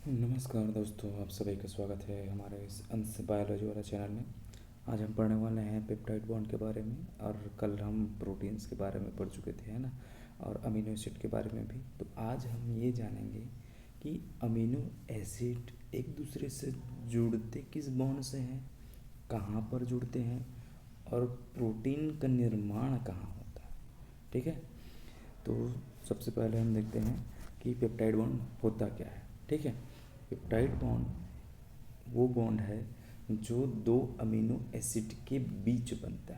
नमस्कार दोस्तों, आप सभी का स्वागत है हमारे इस अंश बायोलॉजी वाला चैनल में। आज हम पढ़ने वाले हैं पेप्टाइड बॉन्ड के बारे में। और कल हम प्रोटीन्स के बारे में पढ़ चुके थे, है ना, और अमीनो एसिड के बारे में भी। तो आज हम ये जानेंगे कि अमीनो एसिड एक दूसरे से जुड़ते किस बॉन्ड से हैं, कहाँ पर जुड़ते हैं, और प्रोटीन का निर्माण कहाँ होता है। ठीक है, तो सबसे पहले हम देखते हैं कि पेप्टाइड बॉन्ड होता क्या है। ठीक है, पेप्टाइड बॉन्ड वो बॉन्ड है जो दो अमीनो एसिड के बीच बनता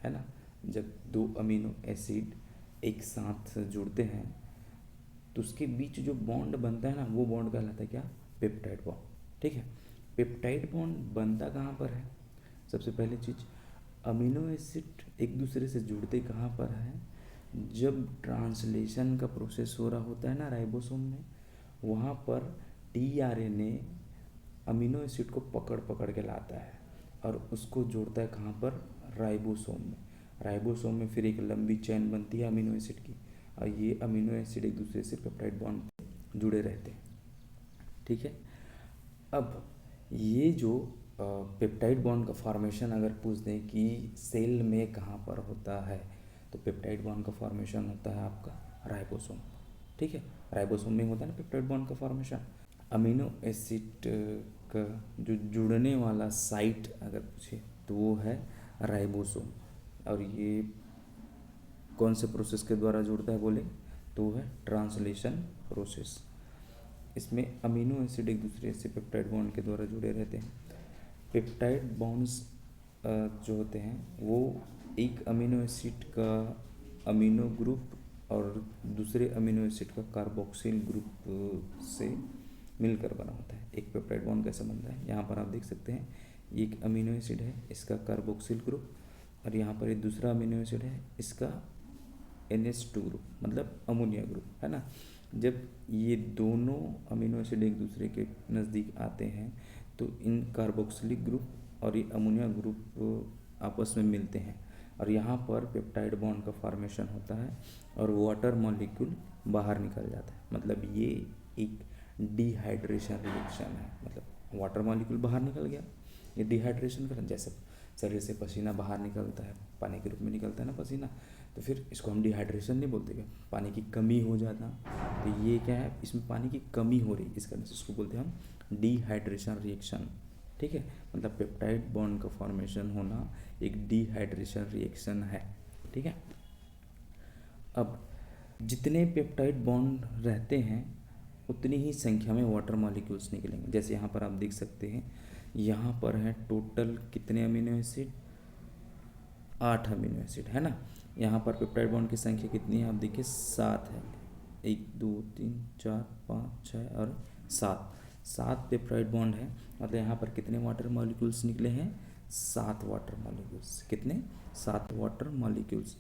है ना। जब दो अमीनो एसिड एक साथ जुड़ते हैं तो उसके बीच जो बॉन्ड बनता है ना, वो बॉन्ड कहलाता है क्या? Peptide bond. ठीक है, पेप्टाइड बॉन्ड बनता कहाँ पर है? सबसे पहली चीज़, अमीनो एसिड एक दूसरे से जुड़ते कहाँ पर है? जब ट्रांसलेशन का प्रोसेस हो रहा होता है ना राइबोसोम में, वहाँ पर टीआरएनए अमीनो एसिड को पकड़ पकड़ के लाता है और उसको जोड़ता है कहाँ पर? राइबोसोम में। राइबोसोम में फिर एक लंबी चेन बनती है अमीनो एसिड की, और ये अमीनो एसिड एक दूसरे से पेप्टाइड बॉन्ड पे जुड़े रहते हैं। ठीक है, अब ये जो पेप्टाइड बॉन्ड का फॉर्मेशन अगर पूछ दें कि सेल में कहाँ पर होता है, तो पेप्टाइड बॉन्ड का फॉर्मेशन होता है आपका राइबोसोम। ठीक है, राइबोसोम में होता है ना पेप्टाइड बॉन्ड का फॉर्मेशन। अमीनो एसिड का जो जुड़ने वाला साइट अगर पूछे तो वो है राइबोसोम। और ये कौन से प्रोसेस के द्वारा जुड़ता है बोले तो वो है ट्रांसलेशन प्रोसेस। इसमें अमीनो एसिड एक दूसरे से पेप्टाइड बॉन्ड के द्वारा जुड़े रहते हैं। पेप्टाइड बॉन्ड्स जो होते हैं वो एक अमीनो एसिड का अमीनो ग्रुप और दूसरे अमीनो एसिड का कार्बोक्सिल ग्रुप से मिलकर बना होता है। एक पेप्टाइड बॉन्ड कैसा बनता है, यहाँ पर आप देख सकते हैं, ये एक अमीनो एसिड है, इसका कार्बोक्सिल ग्रुप, और यहाँ पर एक दूसरा अमीनो एसिड है, इसका NH2 ग्रुप, मतलब अमोनिया ग्रुप, है ना। जब ये दोनों अमीनो एसिड एक दूसरे के नज़दीक आते हैं तो इन कार्बोक्सिलिक ग्रुप और ये अमोनिया ग्रुप आपस में मिलते हैं, और यहाँ पर पेप्टाइड बॉन्ड का फॉर्मेशन होता है और वाटर मॉलिक्यूल बाहर निकल जाता है। मतलब ये एक डिहाइड्रेशन रिएक्शन है, मतलब वाटर मॉलिक्यूल बाहर निकल गया, ये डिहाइड्रेशन का, जैसे शरीर से पसीना बाहर निकलता है, पानी के रूप में निकलता है ना पसीना, तो फिर इसको हम डिहाइड्रेशन नहीं बोलते क्या, पानी की कमी हो जाना। तो ये क्या है, इसमें पानी की कमी हो रही, इस कारण से इसको बोलते हैं हम डिहाइड्रेशन रिएक्शन। ठीक है, मतलब पेप्टाइड बॉन्ड का फॉर्मेशन होना एक डिहाइड्रेशन रिएक्शन है। ठीक है, अब जितने पेप्टाइड बॉन्ड रहते हैं उतनी ही संख्या में वाटर मॉलिक्यूल्स निकलेंगे। जैसे यहाँ पर आप देख सकते हैं, यहाँ पर है टोटल कितने अमीनो एसिड? 8 अमीनो एसिड, है ना। यहाँ पर पेप्टाइड बॉन्ड की संख्या कितनी है आप देखिए, 7 है। 1 2 3 4 5 6 और 7 पेप्टाइड बॉन्ड है। मतलब यहाँ पर कितने वाटर मॉलिक्यूल्स निकले हैं? 7 वाटर मॉलिक्यूल्स। कितने? 7 वाटर मॉलिक्यूल्स।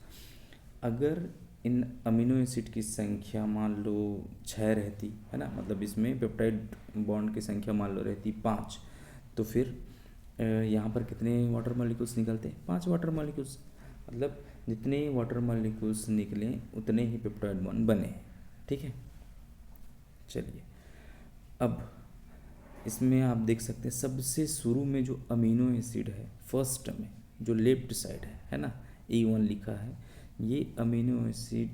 अगर इन अमीनो एसिड की संख्या मान लो 6 रहती, है ना, मतलब इसमें पेप्टाइड बॉन्ड की संख्या मान लो रहती 5, तो फिर यहाँ पर कितने वाटर मॉलिक्यूल्स निकलते हैं? 5 वाटर मॉलिक्यूल्स। मतलब जितने वाटर मॉलिक्यूल्स निकले उतने ही पेप्टाइड बॉन्ड बने। ठीक है, चलिए, अब इसमें आप देख सकते हैं सबसे शुरू में जो अमीनो एसिड है, फर्स्ट में जो लेफ्ट साइड है ना, E1 लिखा है, ये अमीनो एसिड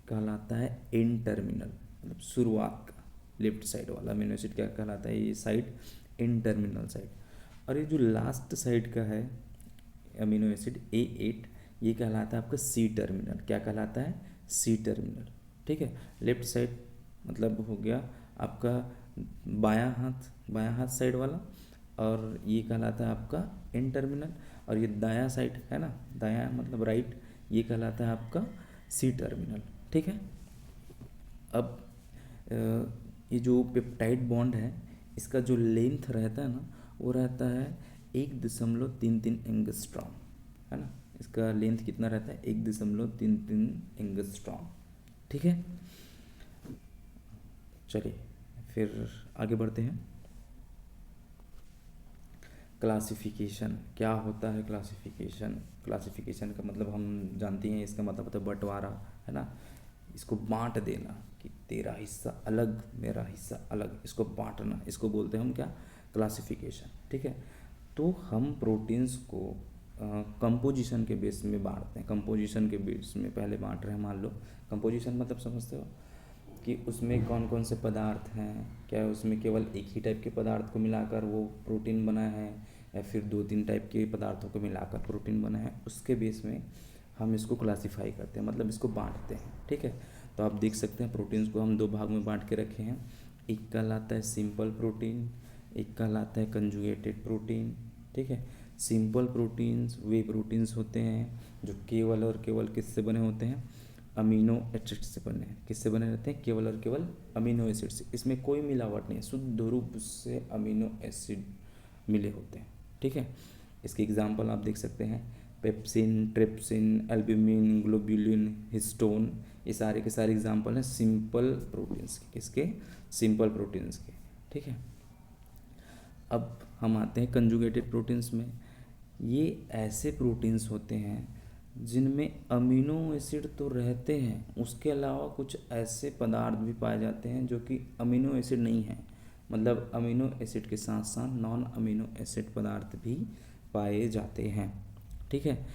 कहलाता है एन टर्मिनल, मतलब शुरुआत का लेफ्ट साइड वाला अमीनो एसिड क्या कहलाता है? ये साइड एन टर्मिनल साइड। और ये जो लास्ट साइड का है अमीनो एसिड A8, ये कहलाता है आपका सी टर्मिनल। क्या कहलाता है? C terminal. ठीक है, लेफ्ट साइड मतलब हो गया आपका बायां हाथ साइड वाला, और ये कहलाता है आपका एन टर्मिनल। और ये दायां साइड है ना, दायां मतलब राइट, ये कहलाता है आपका सी टर्मिनल। ठीक है, अब ये जो पेप्टाइड बॉन्ड है इसका जो लेंथ रहता है ना, वो रहता है 1.33 एंगस्ट्रॉम, है ना। इसका लेंथ कितना रहता है? 1.33 एंगस्ट्रॉम। ठीक है, चलिए फिर आगे बढ़ते हैं। क्लासिफिकेशन क्या होता है? क्लासिफिकेशन का मतलब हम जानते हैं, इसका मतलब होता है बंटवारा, है ना, इसको बांट देना कि तेरा हिस्सा अलग, मेरा हिस्सा अलग, इसको बांटना, इसको बोलते हैं हम क्या, क्लासिफिकेशन। ठीक है, तो हम प्रोटीन्स को कंपोजिशन के बेस में बांटते हैं। कंपोजिशन के बेस में पहले बांट रहे हैं, मान लो कंपोजिशन मतलब समझते हो कि उसमें कौन कौन से पदार्थ हैं, क्या उसमें केवल एक ही टाइप के पदार्थ को मिलाकर वो प्रोटीन बना है या फिर 2-3 टाइप के पदार्थों को मिलाकर प्रोटीन बना है, उसके बेस में हम इसको क्लासीफाई करते हैं, मतलब इसको बांटते हैं। ठीक है, तो आप देख सकते हैं प्रोटीन्स को हम 2 भाग में बांट के रखे हैं। एक कहलाता है सिंपल प्रोटीन, एक कहलाता है कंजुगेटेड प्रोटीन। ठीक है, सिंपल प्रोटीन्स वे प्रोटीन्स होते हैं जो केवल और केवल किससे बने होते हैं, अमीनो एसिड से बने हैं। किससे बने रहते हैं, केवल और केवल अमीनो एसिड से, इसमें कोई मिलावट नहीं है, शुद्ध रूप से अमीनो एसिड मिले होते हैं। ठीक है, इसके एग्जाम्पल आप देख सकते हैं, pepsin, trypsin, albumin, globulin, histone, ये सारे के सारे एग्जाम्पल हैं सिंपल प्रोटीन्स के। किसके, सिंपल प्रोटीन्स के। ठीक है, अब हम आते हैं कंजुगेटेड प्रोटीन्स में। ये ऐसे प्रोटीन्स होते हैं जिनमें अमीनो एसिड तो रहते हैं, उसके अलावा कुछ ऐसे पदार्थ भी पाए जाते हैं जो कि अमीनो एसिड नहीं है, मतलब अमीनो एसिड के साथ साथ नॉन अमीनो एसिड पदार्थ भी पाए जाते हैं। ठीक है,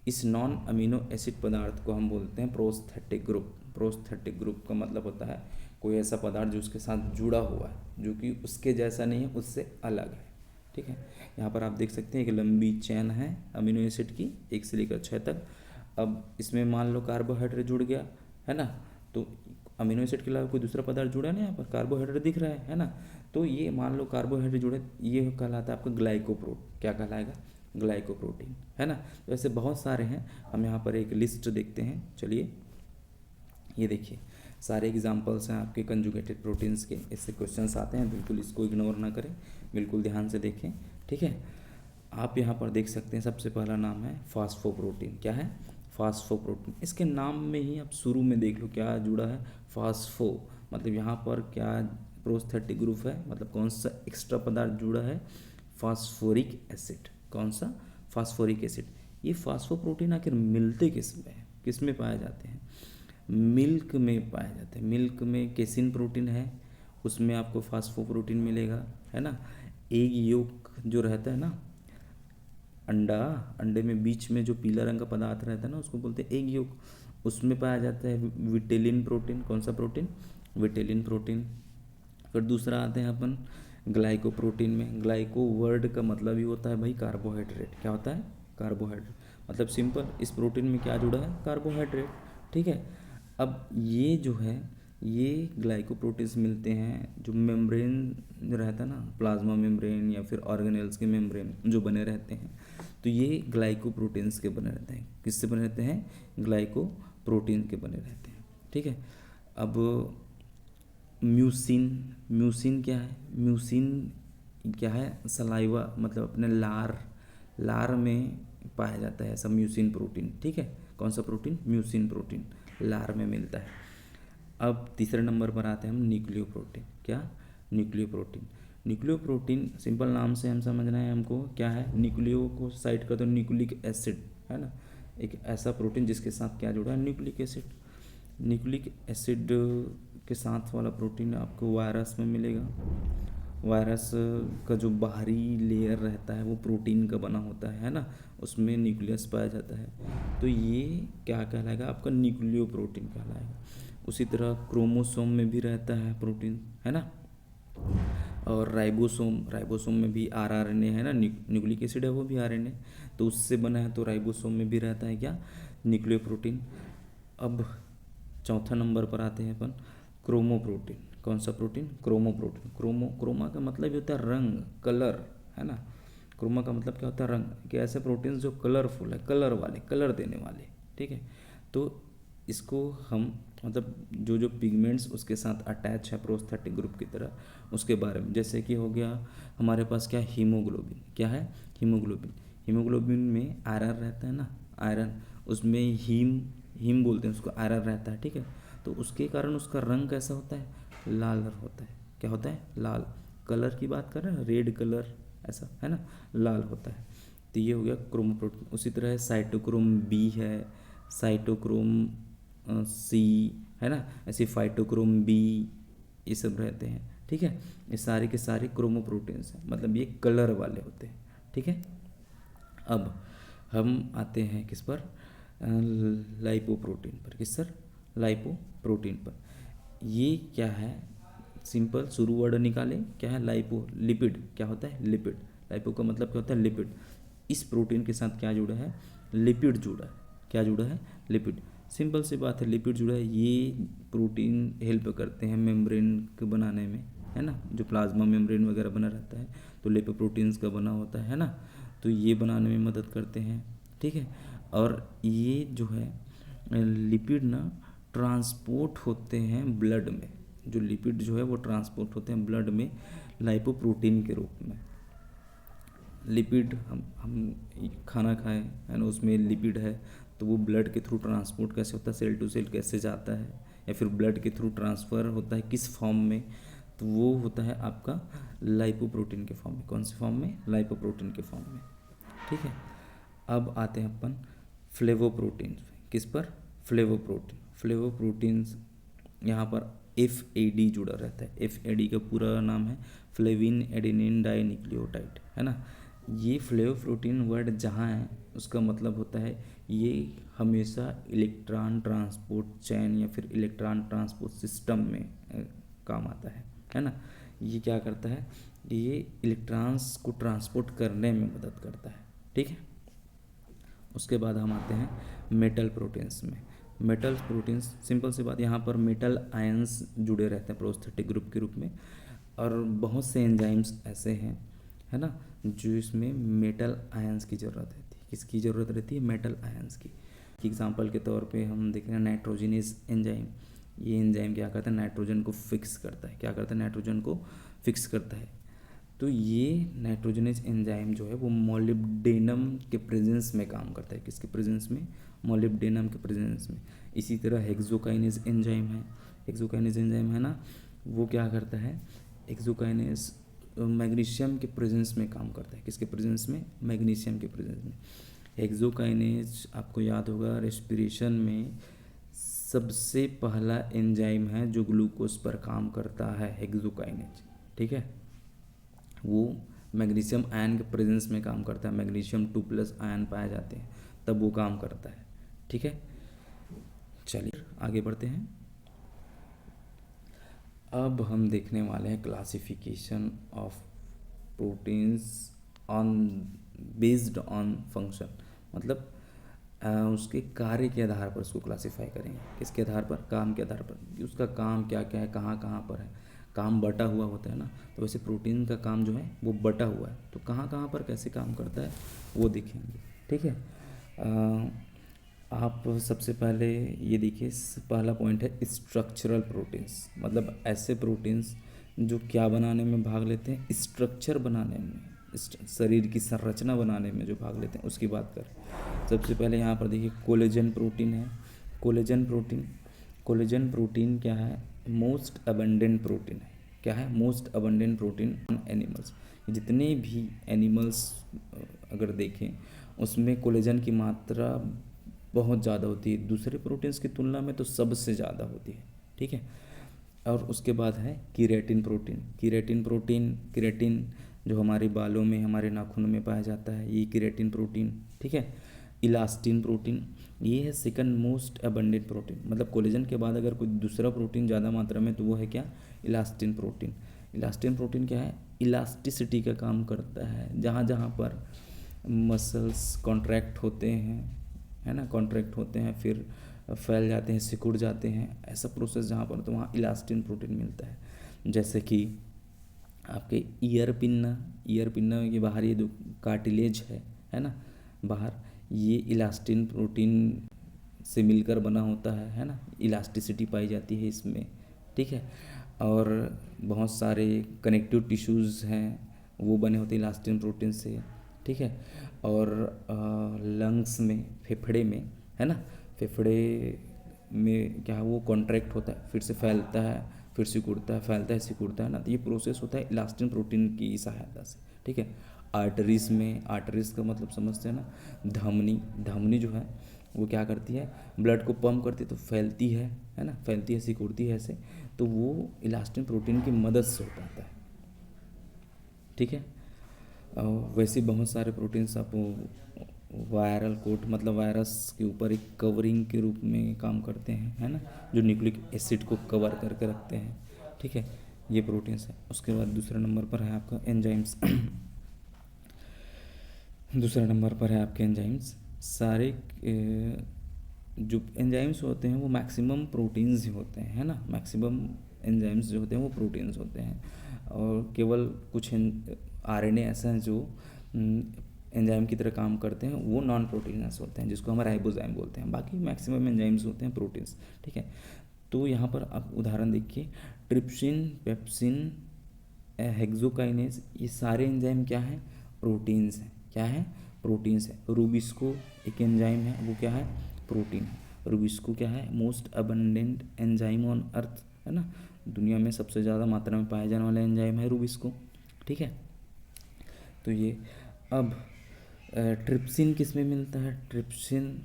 इस नॉन अमीनो एसिड पदार्थ को हम बोलते हैं प्रोस्थेटिक ग्रुप। प्रोस्थेटिक ग्रुप का मतलब होता है कोई ऐसा पदार्थ जो उसके साथ जुड़ा हुआ है, जो कि उसके जैसा नहीं है, उससे अलग है। ठीक है, यहाँ पर आप देख सकते हैं एक लंबी चेन है अमीनो एसिड की, 1 से लेकर 6 तक। अब इसमें मान लो कार्बोहाइड्रेट जुड़ गया है ना, तो अमीनो एसिड के अलावा कोई दूसरा पदार्थ जुड़ा नहीं, यहाँ पर कार्बोहाइड्रेट दिख रहा है ना, तो ये मान लो कार्बोहाइड्रेट जुड़े, ये कहलाता है आपका ग्लाइकोप्रोटीन। क्या कहलाएगा, ग्लाइकोप्रोटीन, है ना। तो ऐसे बहुत सारे हैं, हम यहाँ पर एक लिस्ट देखते हैं। चलिए, ये देखिए सारे एग्जाम्पल्स हैं आपके कंजुगेटेड प्रोटीन्स के, इससे क्वेश्चंस आते हैं, बिल्कुल इसको इग्नोर ना करें, बिल्कुल ध्यान से देखें। ठीक है, आप यहाँ पर देख सकते हैं सबसे पहला नाम है फास्फोप्रोटीन। क्या है, फास्फोप्रोटीन। इसके नाम में ही आप शुरू में देख लो क्या जुड़ा है, फास्फो, मतलब यहाँ पर क्या प्रोस्थेटिक ग्रुप है, मतलब कौन सा एक्स्ट्रा पदार्थ जुड़ा है, फास्फोरिक एसिड। कौन सा, फास्फोरिक एसिड। ये फास्फोप्रोटीन आखिर मिलते किस में है, किस में पाए जाते हैं, मिल्क में पाए जाते हैं। मिल्क में केसिन प्रोटीन है, उसमें आपको फास्फोप्रोटीन मिलेगा, है ना। एग योक जो रहता है ना, अंडा, अंडे में बीच में जो पीला रंग का पदार्थ रहता है ना, उसको बोलते हैं एग योक, उसमें पाया जाता है विटेलिन प्रोटीन। कौन सा प्रोटीन, विटेलिन प्रोटीन। फिर दूसरा आते हैं अपन ग्लाइको प्रोटीन में। ग्लाइको वर्ड का मतलब ही होता है भाई कार्बोहाइड्रेट। क्या होता है, कार्बोहाइड्रेट, मतलब सिंपल, इस प्रोटीन में क्या जुड़ा है, कार्बोहाइड्रेट। ठीक है, अब ये जो है, ये ग्लाइकोप्रोटीन्स मिलते हैं जो मेम्ब्रेन रहता है ना, प्लाज्मा मेम्ब्रेन या फिर ऑर्गेनेल्स के मेम्ब्रेन जो बने रहते हैं, तो ये ग्लाइकोप्रोटीन्स के बने रहते हैं। किससे बने रहते हैं, ग्लाइकोप्रोटीन के बने रहते हैं। ठीक है, अब म्यूसिन। म्यूसिन क्या है, म्यूसिन क्या है, सलाइवा, मतलब अपने लार में पाया जाता है ऐसा म्यूसिन प्रोटीन। ठीक है, कौन सा प्रोटीन, म्यूसिन प्रोटीन, लार में मिलता है। अब तीसरे नंबर पर आते हैं हम न्यूक्लियो प्रोटीन। क्या, nucleo protein. Nucleo protein simple नाम से हम समझना है हमको, क्या है, न्यूक्लियो को साइड कर दो, न्यूक्लिक एसिड, है ना, एक ऐसा प्रोटीन जिसके साथ क्या जुड़ा है, न्यूक्लिक एसिड। न्यूक्लिक एसिड के साथ वाला प्रोटीन आपको वायरस में मिलेगा। वायरस का जो बाहरी लेयर रहता है वो प्रोटीन का बना होता है ना, उसमें न्यूक्लियस पाया जाता है, तो ये क्या कहलाएगा, आपका न्यूक्लियो प्रोटीन कहलाएगा। उसी तरह क्रोमोसोम में भी रहता है प्रोटीन, है ना, और राइबोसोम में भी आरएनए है ना, न्यूक्लिक एसिड है वो भी आरएनए, तो उससे बना है, तो राइबोसोम में भी रहता है क्या, न्यूक्लियो प्रोटीन। अब चौथा नंबर पर आते हैं अपन क्रोमोप्रोटीन। कौन सा प्रोटीन, क्रोमोप्रोटीन। क्रोमा का मतलब होता है रंग, कलर, है ना। क्रोमा का मतलब क्या होता है, रंग, कि ऐसे प्रोटीन जो कलरफुल है, कलर वाले, कलर देने वाले। ठीक है, तो इसको हम मतलब जो जो पिगमेंट्स उसके साथ अटैच है प्रोस्थेटिक ग्रुप की तरह, उसके बारे में, जैसे कि हो गया हमारे पास क्या, हीमोग्लोबिन। क्या है, हीमोग्लोबिन। हीमोग्लोबिन में आयरन रहता है ना, आयरन, उसमें हीम बोलते हैं उसको, आयरन रहता है। ठीक है, तो उसके कारण उसका रंग कैसा होता है, लाल होता है। क्या होता है, लाल। कलर की बात कर रहे हैं, रेड कलर ऐसा, है ना, लाल होता है। तो ये हो गया क्रोमोप्रोटीन। उसी तरह साइटोक्रोम बी है, साइटोक्रोम सी, है ना। ऐसे फाइटोक्रोम बी ये सब रहते हैं, ठीक है। ये सारे के सारे क्रोमोप्रोटीन्स हैं, मतलब ये कलर वाले होते हैं, ठीक है। अब हम आते हैं किस पर, लाइपोप्रोटीन पर। किस सर, लाइपोप्रोटीन पर। ये क्या है, सिंपल शुरू वर्ड निकालें, क्या है लाइपो, लिपिड, क्या होता है लिपिड। लाइपो का मतलब क्या होता है लिपिड। इस प्रोटीन के साथ क्या जुड़ा है, लिपिड जुड़ा है। क्या जुड़ा है, लिपिड। सिंपल सी बात है, लिपिड जुड़ा है। ये प्रोटीन हेल्प करते हैं मेम्ब्रेन के बनाने में, है ना। जो प्लाज्मा मेम्ब्रेन वगैरह बना रहता है तो लिपोप्रोटीन्स का बना होता है ना, तो ये बनाने में मदद करते हैं, ठीक है। और ये जो है लिपिड ना ट्रांसपोर्ट होते हैं ब्लड में। जो लिपिड जो है वो ट्रांसपोर्ट होते हैं ब्लड में लाइपोप्रोटीन के रूप में। लिपिड हम खाना खाएं है ना, उसमें लिपिड है, तो वो ब्लड के थ्रू ट्रांसपोर्ट कैसे होता है, सेल टू सेल कैसे जाता है, या फिर ब्लड के थ्रू ट्रांसफ़र होता है किस फॉर्म में, तो वो होता है आपका लाइपोप्रोटीन के फॉर्म में। कौन से फॉर्म में, लाइपोप्रोटीन के फॉर्म में, ठीक है। अब आते हैं अपन फ्लेवोप्रोटीन। किस पर, फ्लेवोप्रोटीन। फ्लेवोप्रोटीन्स यहाँ पर FAD जुड़ा रहता है। FAD का पूरा नाम है फ्लेविन एडेनिन डाइन्यूक्लियोटाइड, है ना। ये फ्लेवोप्रोटीन वर्ड जहाँ है उसका मतलब होता है ये हमेशा इलेक्ट्रॉन ट्रांसपोर्ट चैन या फिर इलेक्ट्रॉन ट्रांसपोर्ट सिस्टम में काम आता है ना। ये क्या करता है, ये इलेक्ट्रॉन्स को ट्रांसपोर्ट करने में मदद करता है, ठीक है। उसके बाद हम आते हैं मेटल प्रोटीन्स में। मेटल प्रोटीन्स, सिंपल सी बात, यहाँ पर मेटल आयंस जुड़े रहते हैं प्रोस्थेटिक ग्रुप के रूप में, और बहुत से एंजाइम्स ऐसे हैं, है ना, जो इसमें मेटल आयंस की ज़रूरत रहती है। किसकी ज़रूरत रहती है, मेटल आयंस की। एग्जांपल के तौर पे हम देख रहे हैं नाइट्रोजनस एंजाइम। ये एंजाइम क्या करता है, नाइट्रोजन को फिक्स करता है। क्या करता है, नाइट्रोजन को फिक्स करता है। तो ये नाइट्रोजनस एंजाइम जो है वो मोलिब्डेनम के प्रेजेंस में काम करता है। किसके प्रेजेंस में, मोलिब्डेनम के प्रेजेंस में। इसी तरह हेक्सोकाइनेज एंजाइम है। हेक्सोकाइनेज एंजाइम है ना, वो क्या करता है, हेक्सोकाइनेज मैग्नीशियम के प्रेजेंस में काम करता है। किसके प्रेजेंस में, मैग्नीशियम के प्रेजेंस में। हेक्सोकाइनेज आपको याद होगा रेस्पिरेशन में सबसे पहला एंजाइम है जो ग्लूकोज पर काम करता है, हेक्सोकाइनेज, ठीक है। वो मैग्नीशियम आयन के प्रेजेंस में काम करता है। मैग्नीशियम 2+ आयन पाए जाते हैं तब वो काम करता है, ठीक है। चलिए आगे बढ़ते हैं। अब हम देखने वाले हैं classification of proteins on based on function, मतलब उसके कार्य के आधार पर उसको क्लासिफाई करेंगे। किसके आधार पर, काम के आधार पर, कि उसका काम क्या क्या है, कहाँ कहाँ पर है। काम बटा हुआ होता है ना, तो वैसे प्रोटीन का काम जो है वो बटा हुआ है, तो कहाँ कहाँ पर कैसे काम करता है वो देखेंगे, ठीक है। आप सबसे पहले ये देखिए, पहला पॉइंट है स्ट्रक्चरल प्रोटीन्स, मतलब ऐसे प्रोटीन्स जो क्या बनाने में भाग लेते हैं, स्ट्रक्चर बनाने में, शरीर की संरचना बनाने में जो भाग लेते हैं उसकी बात करें। सबसे पहले यहाँ पर देखिए कोलेजन प्रोटीन है। कोलेजन प्रोटीन, कोलेजन प्रोटीन क्या है, मोस्ट अबंडेंट प्रोटीन है। क्या है, most abundant protein on animals. जितने भी एनिमल्स अगर देखें उसमें कोलेजन की मात्रा बहुत ज़्यादा होती है, दूसरे प्रोटीन्स की तुलना में तो सबसे ज़्यादा होती है, ठीक है। और उसके बाद है कीरेटिन प्रोटीन। कीरेटिन प्रोटीन, कीरेटिन जो हमारे बालों में, हमारे नाखूनों में पाया जाता है, ये कीरेटिन प्रोटीन, ठीक है। इलास्टिन प्रोटीन, ये है सेकंड मोस्ट अबंडेंट प्रोटीन, मतलब कोलेजन के बाद अगर कोई दूसरा प्रोटीन ज़्यादा मात्रा में तो वो है क्या, इलास्टिन प्रोटीन। इलास्टिन प्रोटीन क्या है, इलास्टिसिटी का काम करता है। जहाँ जहाँ पर मसल्स कॉन्ट्रैक्ट होते हैं, है ना, कॉन्ट्रैक्ट होते हैं फिर फैल जाते हैं, सिकुड़ जाते हैं, ऐसा प्रोसेस जहाँ पर, तो वहाँ इलास्टिन प्रोटीन मिलता है। जैसे कि आपके ईयर पिन्ना के बाहर ये जो कार्टिलेज है ना, बाहर, ये इलास्टिन प्रोटीन से मिलकर बना होता है ना, इलास्टिसिटी पाई जाती है इसमें, ठीक है। और बहुत सारे कनेक्टिव टिश्यूज़ हैं वो बने होते हैं इलास्टिन प्रोटीन से, ठीक है। और लंग्स में, फेफड़े में, है ना, फेफड़े में क्या है, वो कॉन्ट्रैक्ट होता है, फिर से फैलता है, फिर सिकुड़ता है, फैलता है, सिकुड़ता है ना, तो ये प्रोसेस होता है इलास्टिन प्रोटीन की सहायता से, ठीक है। आर्टरीज में, आर्टरीज का मतलब समझते हैं ना, धमनी, धमनी जो है वो क्या करती है, ब्लड को पंप करती है तो फैलती है ना, फैलती है, सिकुड़ती है ऐसे, तो वो इलास्टिन प्रोटीन की मदद से हो पाता है। ठीक है। वैसे बहुत सारे प्रोटीन्स आप वायरल कोट मतलब वायरस के ऊपर एक कवरिंग के रूप में काम करते हैं, है ना, जो न्यूक्लिक एसिड को कवर करके रखते हैं। ठीक है, ये प्रोटीन्स है। उसके बाद दूसरे नंबर पर है आपका एंजाइम्स। दूसरे नंबर पर है आपके एंजाइम्स। सारे जो एंजाइम्स होते हैं वो मैक्सिमम प्रोटीन्स ही होते हैं, है ना, मैक्सिमम एंजाइम्स जो होते हैं वो प्रोटीन्स होते हैं, और केवल कुछ आरएनए ऐसे हैं जो एंजाइम की तरह काम करते हैं, वो नॉन प्रोटीनस होते हैं, जिसको हम राइबोजाइम बोलते हैं। बाकी मैक्सिमम एंजाइम्स होते हैं प्रोटीन्स। ठीक है, तो यहाँ पर आप उदाहरण देखिए, ट्रिप्सिन, पेप्सिन, हेक्सोकाइनेज, ये सारे एंजाइम क्या हैं, प्रोटीन्स हैं। क्या है, प्रोटीन्स है। रूबिस्को एक एंजाइम है, वो क्या है, प्रोटीन है। रूबिस्को क्या है, most abundant enzyme on earth, है ना, दुनिया में सबसे ज़्यादा मात्रा में पाया जाने वाला एंजाइम है रूबिस्को। ठीक है, तो ये अब ट्रिप्सिन किस में मिलता है, ट्रिप्सिन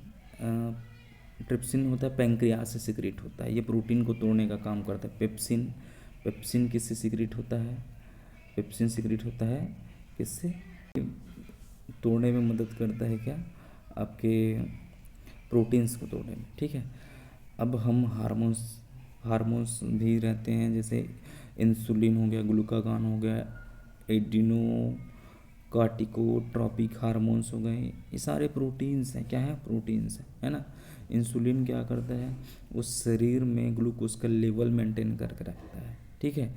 होता है पैंक्रियास से सिक्रेट होता है, ये प्रोटीन को तोड़ने का काम करता है। पेप्सिन, पेप्सिन किससे सिक्रेट होता है, पेप्सिन सिक्रेट होता है किससे, तोड़ने में मदद करता है क्या, आपके प्रोटीन्स को तोड़ने में। ठीक है, अब हम हार्मोन्स भी रहते हैं, जैसे इंसुलिन हो गया, ग्लूकागॉन हो गया, एडिनो कार्टिकोट्रॉपिक हार्मोन्स हो गए, ये सारे प्रोटीन्स हैं। क्या है, प्रोटीन्स है ना। इंसुलिन क्या करता है, वो शरीर में ग्लूकोज का लेवल मेंटेन करके रखता है। ठीक है,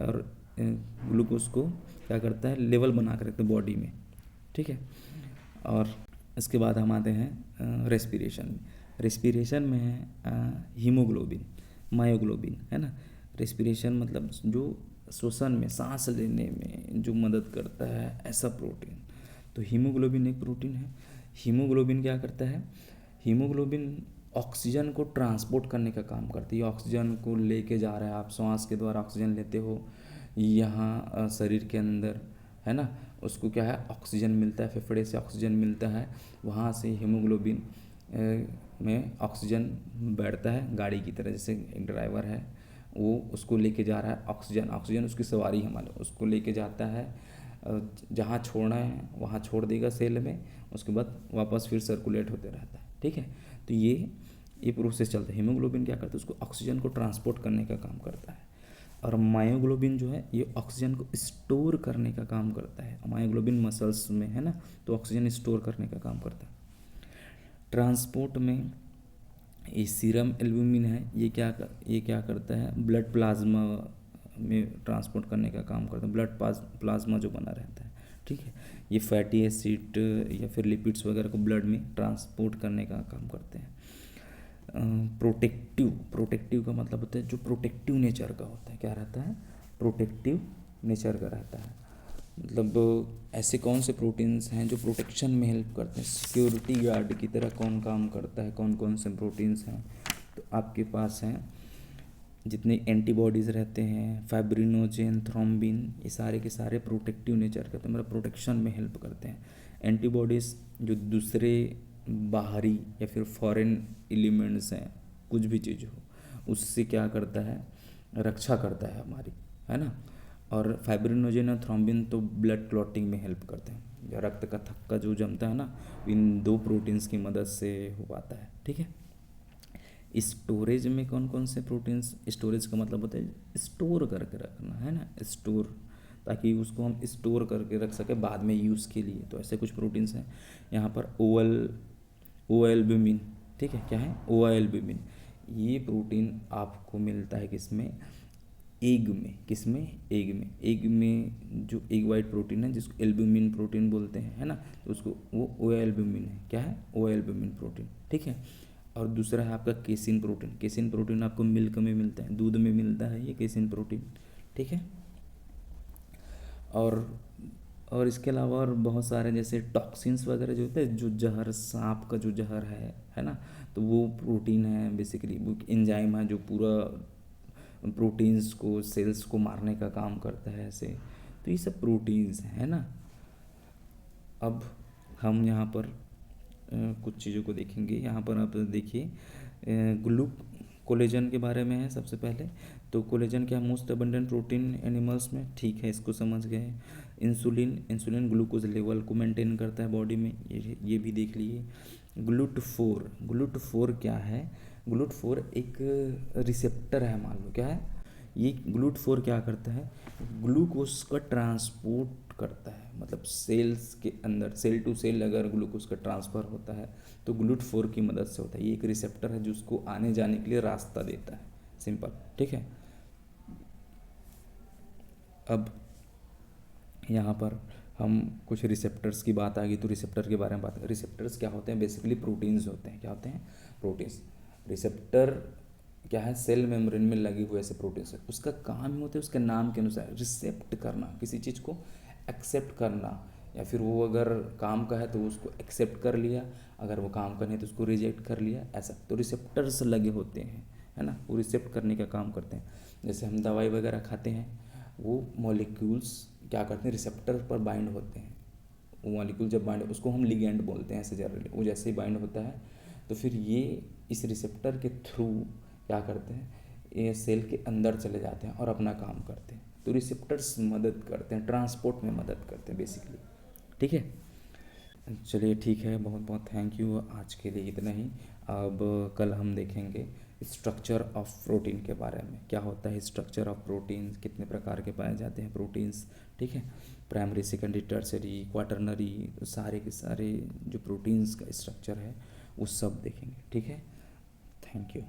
और ग्लूकोज को क्या करता है, लेवल बना कर रखता है बॉडी में। ठीक है, और इसके बाद हम आते हैं रेस्पिरेशन में। रेस्पिरेशन में है हीमोग्लोबिन, मायोग्लोबिन, है ना। रेस्पिरेशन मतलब जो श्वसन में, सांस लेने में जो मदद करता है, ऐसा प्रोटीन। तो हीमोग्लोबिन एक प्रोटीन है। हीमोग्लोबिन क्या करता है, हीमोग्लोबिन ऑक्सीजन को ट्रांसपोर्ट करने का काम करती है। ऑक्सीजन को लेके जा रहा है, आप श्वास के द्वारा ऑक्सीजन लेते हो यहाँ शरीर के अंदर, है ना, उसको क्या है, ऑक्सीजन मिलता है, फेफड़े से ऑक्सीजन मिलता है, वहाँ से हीमोग्लोबिन में ऑक्सीजन बैठता है गाड़ी की तरह। जैसे एक ड्राइवर है, वो उसको लेके जा रहा है ऑक्सीजन, ऑक्सीजन उसकी सवारी है, मान लो उसको लेके जाता है, जहाँ छोड़ना है वहाँ छोड़ देगा सेल में, उसके बाद वापस फिर सर्कुलेट होते रहता है। ठीक है, तो ये प्रोसेस चलता है। हीमोग्लोबिन क्या करता है, उसको ऑक्सीजन को ट्रांसपोर्ट करने का काम करता है। और मायोग्लोबिन जो है, ये ऑक्सीजन को स्टोर करने का काम करता है। मायोग्लोबिन मसल्स में है ना, तो ऑक्सीजन स्टोर करने का काम करता है। ट्रांसपोर्ट में ये सीरम एल्ब्यूमिन है, ये क्या करता है, ब्लड प्लाज्मा में ट्रांसपोर्ट करने का काम करता है, ब्लड प्लाज्मा जो बना रहता है। ठीक है, ये फैटी एसिड या फिर लिपिड्स वगैरह को ब्लड में ट्रांसपोर्ट करने का काम करते हैं। प्रोटेक्टिव का मतलब होता है जो प्रोटेक्टिव नेचर का होता है। क्या रहता है, प्रोटेक्टिव नेचर का रहता है। मतलब ऐसे कौन से प्रोटीन्स हैं जो प्रोटेक्शन में हेल्प करते हैं, सिक्योरिटी गार्ड की तरह कौन काम करता है, कौन कौन से प्रोटीन्स हैं, तो आपके पास हैं जितने एंटीबॉडीज़ रहते हैं, फाइब्रिनोजेन, थ्रोम्बिन, ये सारे के सारे प्रोटेक्टिव नेचर का, तो मतलब प्रोटेक्शन में हेल्प करते हैं। एंटीबॉडीज़ जो दूसरे बाहरी या फिर फॉरेन एलिमेंट्स हैं, कुछ भी चीज़ हो, उससे क्या करता है, रक्षा करता है हमारी, है ना। और फाइब्रिनोजेन और थ्रोम्बिन तो ब्लड क्लॉटिंग में हेल्प करते हैं, जो रक्त का थक्का जो जमता है ना, इन दो प्रोटीन्स की मदद से हो पाता है। ठीक है, स्टोरेज में कौन कौन से प्रोटीन्स, स्टोरेज का मतलब होता है स्टोर करके रखना, है ना, स्टोर, ताकि उसको हम स्टोर करके रख सकें बाद में यूज़ के लिए। तो ऐसे कुछ प्रोटीन्स हैं यहाँ पर। ओ एल्ब्यूमिन, ठीक है, क्या है, ओ एल्ब्यूमिन, ये प्रोटीन आपको मिलता है किसमें, एग में। किसमें, एग में जो एग वाइट प्रोटीन है, जिसको एल्ब्यूमिन प्रोटीन बोलते हैं, है ना, तो उसको वो ओ एल्ब्यूमिन है। क्या है, ओ एल्ब्यूमिन प्रोटीन। ठीक है, और दूसरा है आपका केसिन प्रोटीन। केसिन प्रोटीन आपको मिल्क में मिलता है, दूध में मिलता है ये केसिन प्रोटीन। ठीक है, और इसके अलावा और बहुत सारे जैसे टॉक्सिन्स वगैरह जो होते हैं, जो जहर, सांप का जो जहर है ना, तो वो प्रोटीन है बेसिकली, वो एंजाइम है जो पूरा प्रोटीन्स को, सेल्स को मारने का काम करता है ऐसे। तो ये सब प्रोटीन्स हैं, है ना। अब हम यहाँ पर कुछ चीज़ों को देखेंगे। यहाँ पर आप देखिए कोलेजन के बारे में है सबसे पहले। तो कोलेजन क्या, मोस्ट अबंडेंट प्रोटीन एनिमल्स में, ठीक है, इसको समझ गए। इंसुलिन ग्लूकोज लेवल को मेंटेन करता है बॉडी में, ये भी देख लिए। ग्लूट फोर क्या है? ग्लूट फोर एक रिसेप्टर है, मान लो क्या है ये। ग्लूट फोर क्या करता है? ग्लूकोज का ट्रांसपोर्ट करता है, मतलब सेल्स के अंदर, सेल टू सेल अगर ग्लूकोज का ट्रांसफ़र होता है तो ग्लूट फोर की मदद से होता है। ये एक रिसेप्टर है जो उसको आने जाने के लिए रास्ता देता है, सिंपल, ठीक है। अब यहाँ पर हम कुछ रिसेप्टर्स की बात आ गई तो रिसेप्टर के बारे में बात करें। रिसेप्टर्स क्या होते हैं? बेसिकली प्रोटीन्स होते हैं। क्या होते हैं? प्रोटीन्स। रिसेप्टर क्या है? सेल मेम्ब्रेन में लगे हुए ऐसे प्रोटीन्स है। उसका काम होता है उसके नाम के अनुसार रिसेप्ट करना, किसी चीज़ को एक्सेप्ट करना, या फिर वो अगर काम का है तो उसको एक्सेप्ट कर लिया, अगर वो काम का नहीं तो उसको रिजेक्ट कर लिया, ऐसा। तो रिसेप्टर्स लगे होते हैं, है ना, वो रिसेप्ट करने का काम करते हैं। जैसे हम दवाई वगैरह खाते हैं, वो मॉलिक्यूल्स क्या करते हैं? रिसेप्टर पर बाइंड होते हैं। वो मॉलिक्यूल जब बाइंड, उसको हम लिगेंड बोलते हैं ऐसे जनरली। वो जैसे ही बाइंड होता है तो फिर ये इस रिसेप्टर के थ्रू क्या करते हैं? ये सेल के अंदर चले जाते हैं और अपना काम करते हैं। तो रिसेप्टर्स मदद करते हैं, ट्रांसपोर्ट में मदद करते हैं बेसिकली, ठीक है। चलिए ठीक है, बहुत बहुत थैंक यू, आज के लिए इतना ही। अब कल हम देखेंगे स्ट्रक्चर ऑफ प्रोटीन के बारे में, क्या होता है स्ट्रक्चर ऑफ प्रोटीन, कितने प्रकार के पाए जाते हैं प्रोटीन्स, ठीक है। प्राइमरी, सेकेंडरी, टर्सरी, क्वाटरनरी, सारे के सारे जो प्रोटीन्स का स्ट्रक्चर है वो सब देखेंगे, ठीक है। Thank you.